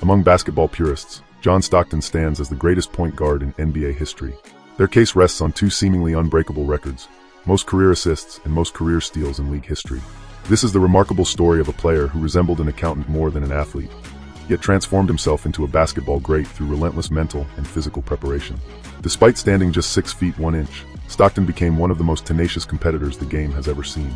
Among basketball purists, John Stockton stands as the greatest point guard in NBA history. Their case rests on two seemingly unbreakable records: most career assists and most career steals in league history. This is the remarkable story of a player who resembled an accountant more than an athlete, yet transformed himself into a basketball great through relentless mental and physical preparation. Despite standing just 6 feet 1 inch, Stockton became one of the most tenacious competitors the game has ever seen.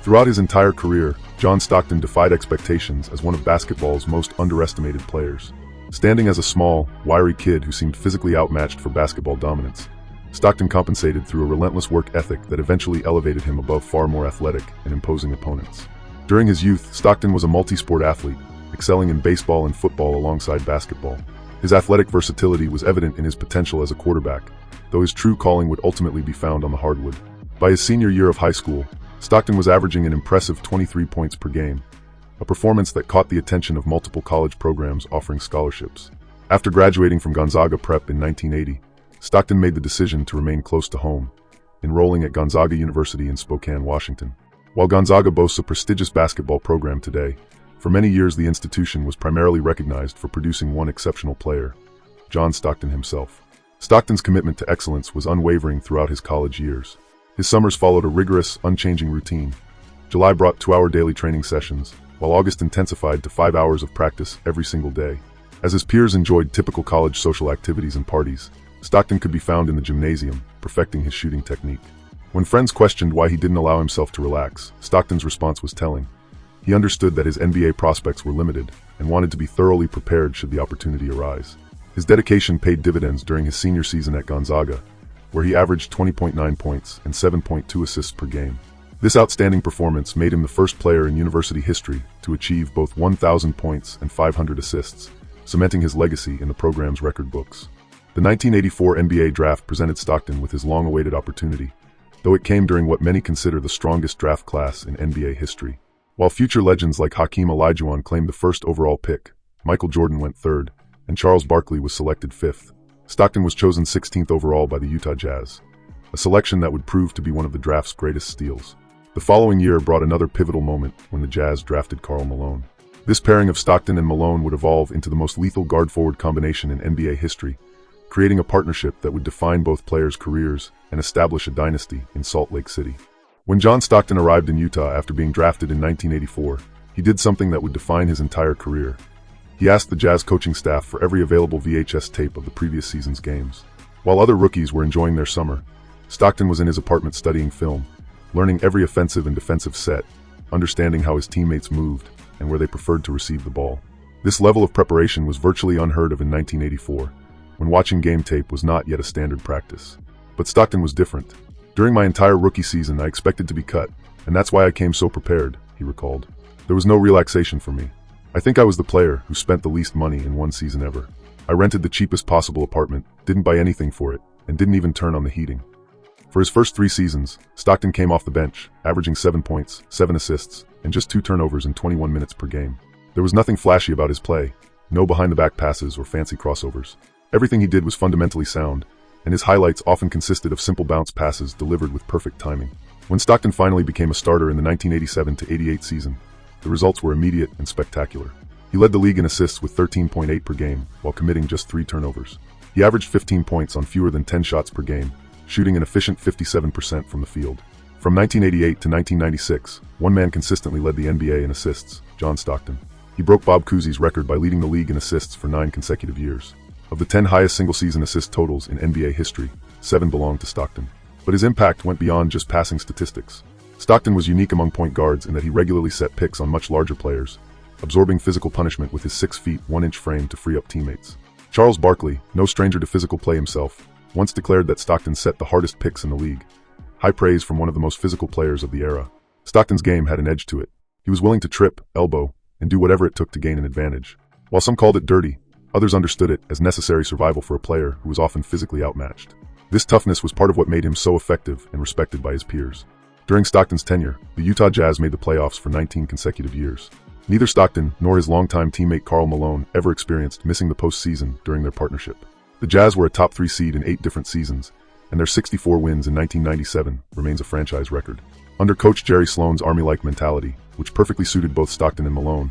Throughout his entire career, John Stockton defied expectations as one of basketball's most underestimated players. Standing as a small, wiry kid who seemed physically outmatched for basketball dominance, Stockton compensated through a relentless work ethic that eventually elevated him above far more athletic and imposing opponents. During his youth, Stockton was a multi-sport athlete, excelling in baseball and football alongside basketball. His athletic versatility was evident in his potential as a quarterback, though his true calling would ultimately be found on the hardwood. By his senior year of high school, Stockton was averaging an impressive 23 points per game, a performance that caught the attention of multiple college programs offering scholarships. After graduating from Gonzaga Prep in 1980, Stockton made the decision to remain close to home, enrolling at Gonzaga University in Spokane, Washington. While Gonzaga boasts a prestigious basketball program today, for many years the institution was primarily recognized for producing one exceptional player, John Stockton himself. Stockton's commitment to excellence was unwavering throughout his college years. His summers followed a rigorous, unchanging routine. July brought 2-hour daily training sessions, while August intensified to 5 hours of practice every single day. As his peers enjoyed typical college social activities and parties, Stockton could be found in the gymnasium, perfecting his shooting technique. When friends questioned why he didn't allow himself to relax, Stockton's response was telling. He understood that his NBA prospects were limited and wanted to be thoroughly prepared should the opportunity arise. His dedication paid dividends during his senior season at Gonzaga, where he averaged 20.9 points and 7.2 assists per game. This outstanding performance made him the first player in university history to achieve both 1,000 points and 500 assists, cementing his legacy in the program's record books. The 1984 NBA draft presented Stockton with his long-awaited opportunity, though it came during what many consider the strongest draft class in NBA history. While future legends like Hakeem Olajuwon claimed the first overall pick, Michael Jordan went third, and Charles Barkley was selected fifth. Stockton was chosen 16th overall by the Utah Jazz, a selection that would prove to be one of the draft's greatest steals. The following year brought another pivotal moment when the Jazz drafted Karl Malone. This pairing of Stockton and Malone would evolve into the most lethal guard-forward combination in NBA history, creating a partnership that would define both players' careers and establish a dynasty in Salt Lake City. When John Stockton arrived in Utah after being drafted in 1984, he did something that would define his entire career. He asked the Jazz coaching staff for every available VHS tape of the previous season's games. While other rookies were enjoying their summer, Stockton was in his apartment studying film, learning every offensive and defensive set, understanding how his teammates moved and where they preferred to receive the ball. This level of preparation was virtually unheard of in 1984, when watching game tape was not yet a standard practice. But Stockton was different. During my entire rookie season, I expected to be cut, and that's why I came so prepared, he recalled. There was no relaxation for me. I think I was the player who spent the least money in one season ever. I rented the cheapest possible apartment, didn't buy anything for it, and didn't even turn on the heating. For his first 3 seasons, Stockton came off the bench, averaging 7 points, 7 assists, and just 2 turnovers in 21 minutes per game. There was nothing flashy about his play, no behind-the-back passes or fancy crossovers. Everything he did was fundamentally sound, and his highlights often consisted of simple bounce passes delivered with perfect timing. When Stockton finally became a starter in the 1987-88 season, the results were immediate and spectacular. He led the league in assists with 13.8 per game, while committing just 3 turnovers. He averaged 15 points on fewer than 10 shots per game, shooting an efficient 57% from the field. From 1988 to 1996, one man consistently led the NBA in assists, John Stockton. He broke Bob Cousy's record by leading the league in assists for 9 consecutive years. Of the 10 highest single-season assist totals in NBA history, 7 belonged to Stockton. But his impact went beyond just passing statistics. Stockton was unique among point guards in that he regularly set picks on much larger players, absorbing physical punishment with his 6 feet 1 inch frame to free up teammates. Charles Barkley, no stranger to physical play himself, once declared that Stockton set the hardest picks in the league. High praise from one of the most physical players of the era. Stockton's game had an edge to it. He was willing to trip, elbow, and do whatever it took to gain an advantage. While some called it dirty, others understood it as necessary survival for a player who was often physically outmatched. This toughness was part of what made him so effective and respected by his peers. During Stockton's tenure, the Utah Jazz made the playoffs for 19 consecutive years. Neither Stockton nor his longtime teammate Karl Malone ever experienced missing the postseason during their partnership. The Jazz were a top 3 seed in 8 different seasons, and their 64 wins in 1997 remains a franchise record. Under coach Jerry Sloan's Army-like mentality, which perfectly suited both Stockton and Malone,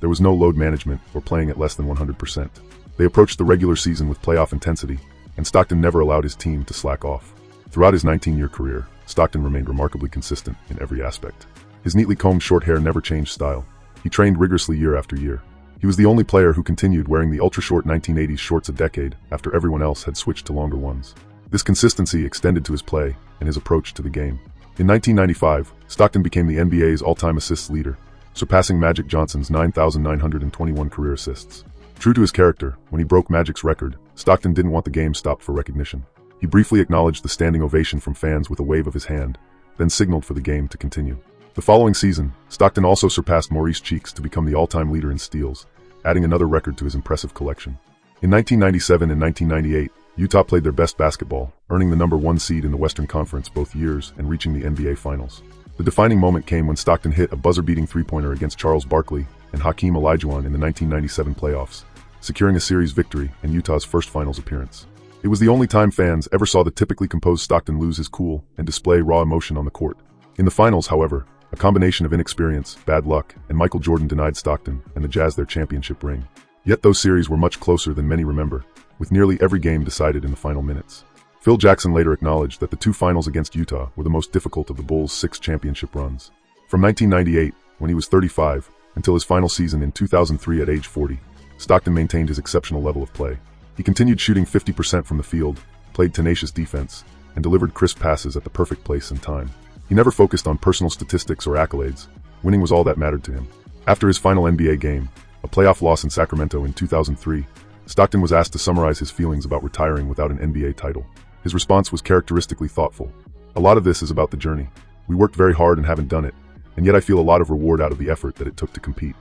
There was no load management or playing at less than 100%. They approached the regular season with playoff intensity, and Stockton never allowed his team to slack off. Throughout his 19-year career, Stockton remained remarkably consistent in every aspect. His neatly combed short hair never changed style. He trained rigorously year after year. He was the only player who continued wearing the ultra-short 1980s shorts a decade after everyone else had switched to longer ones. This consistency extended to his play and his approach to the game. In 1995, Stockton became the NBA's all-time assists leader, surpassing Magic Johnson's 9,921 career assists. True to his character, when he broke Magic's record, Stockton didn't want the game stopped for recognition. He briefly acknowledged the standing ovation from fans with a wave of his hand, then signaled for the game to continue. The following season, Stockton also surpassed Maurice Cheeks to become the all-time leader in steals, adding another record to his impressive collection. In 1997 and 1998, Utah played their best basketball, earning the #1 seed in the Western Conference both years and reaching the NBA Finals. The defining moment came when Stockton hit a buzzer-beating three-pointer against Charles Barkley and Hakeem Olajuwon in the 1997 playoffs, securing a series victory and Utah's first finals appearance. It was the only time fans ever saw the typically composed Stockton lose his cool and display raw emotion on the court. In the finals, however, a combination of inexperience, bad luck, and Michael Jordan denied Stockton and the Jazz their championship ring. Yet those series were much closer than many remember, with nearly every game decided in the final minutes. Phil Jackson later acknowledged that the two finals against Utah were the most difficult of the Bulls' 6 championship runs. From 1998, when he was 35, until his final season in 2003 at age 40, Stockton maintained his exceptional level of play. He continued shooting 50% from the field, played tenacious defense, and delivered crisp passes at the perfect place and time. He never focused on personal statistics or accolades. Winning was all that mattered to him. After his final NBA game, a playoff loss in Sacramento in 2003, Stockton was asked to summarize his feelings about retiring without an NBA title. His response was characteristically thoughtful. "A lot of this is about the journey. We worked very hard and haven't done it, and yet I feel a lot of reward out of the effort that it took to compete."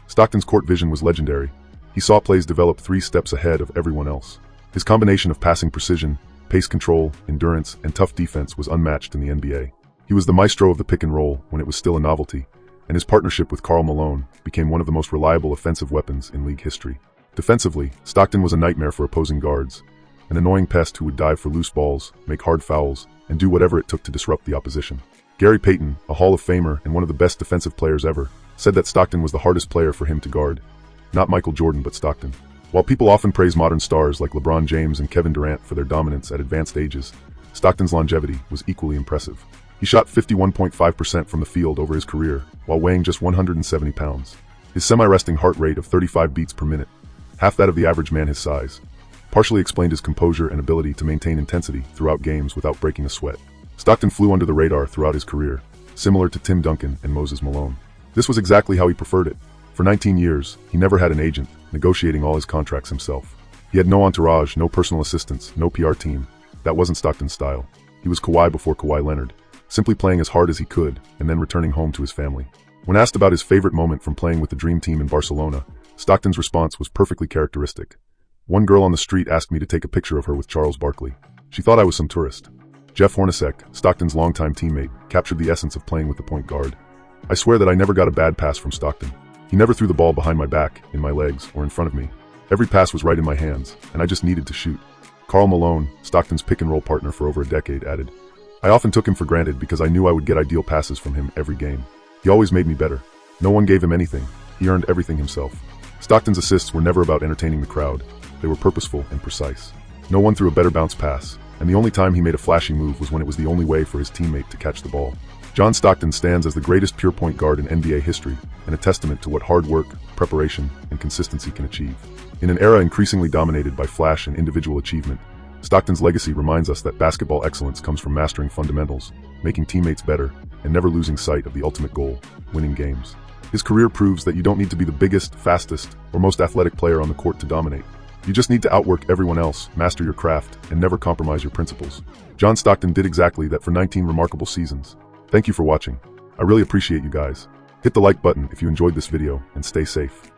Stockton's court vision was legendary. He saw plays develop 3 steps ahead of everyone else. His combination of passing precision, pace control, endurance, and tough defense was unmatched in the NBA. He was the maestro of the pick and roll when it was still a novelty, and his partnership with Karl Malone became one of the most reliable offensive weapons in league history. Defensively, Stockton was a nightmare for opposing guards, an annoying pest who would dive for loose balls, make hard fouls, and do whatever it took to disrupt the opposition. Gary Payton, a Hall of Famer and one of the best defensive players ever, said that Stockton was the hardest player for him to guard. Not Michael Jordan, but Stockton. While people often praise modern stars like LeBron James and Kevin Durant for their dominance at advanced ages, Stockton's longevity was equally impressive. He shot 51.5% from the field over his career, while weighing just 170 pounds. His semi-resting heart rate of 35 beats per minute, half that of the average man his size, partially explained his composure and ability to maintain intensity throughout games without breaking a sweat. Stockton flew under the radar throughout his career, similar to Tim Duncan and Moses Malone. This was exactly how he preferred it. For 19 years, he never had an agent, negotiating all his contracts himself. He had no entourage, no personal assistants, no PR team. That wasn't Stockton's style. He was Kawhi before Kawhi Leonard, simply playing as hard as he could and then returning home to his family. When asked about his favorite moment from playing with the Dream Team in Barcelona, Stockton's response was perfectly characteristic. "One girl on the street asked me to take a picture of her with Charles Barkley. She thought I was some tourist." Jeff Hornacek, Stockton's longtime teammate, captured the essence of playing with the point guard. "I swear that I never got a bad pass from Stockton. He never threw the ball behind my back, in my legs, or in front of me. Every pass was right in my hands, and I just needed to shoot." Karl Malone, Stockton's pick-and-roll partner for over a decade, added, "I often took him for granted because I knew I would get ideal passes from him every game. He always made me better. No one gave him anything. He earned everything himself." Stockton's assists were never about entertaining the crowd. They were purposeful and precise. No one threw a better bounce pass, and the only time he made a flashy move was when it was the only way for his teammate to catch the ball. John Stockton stands as the greatest pure point guard in NBA history, and a testament to what hard work, preparation, and consistency can achieve. In an era increasingly dominated by flash and individual achievement, Stockton's legacy reminds us that basketball excellence comes from mastering fundamentals, making teammates better, and never losing sight of the ultimate goal, winning games. His career proves that you don't need to be the biggest, fastest, or most athletic player on the court to dominate. You just need to outwork everyone else, master your craft, and never compromise your principles. John Stockton did exactly that for 19 remarkable seasons. Thank you for watching. I really appreciate you guys. Hit the like button if you enjoyed this video, and stay safe.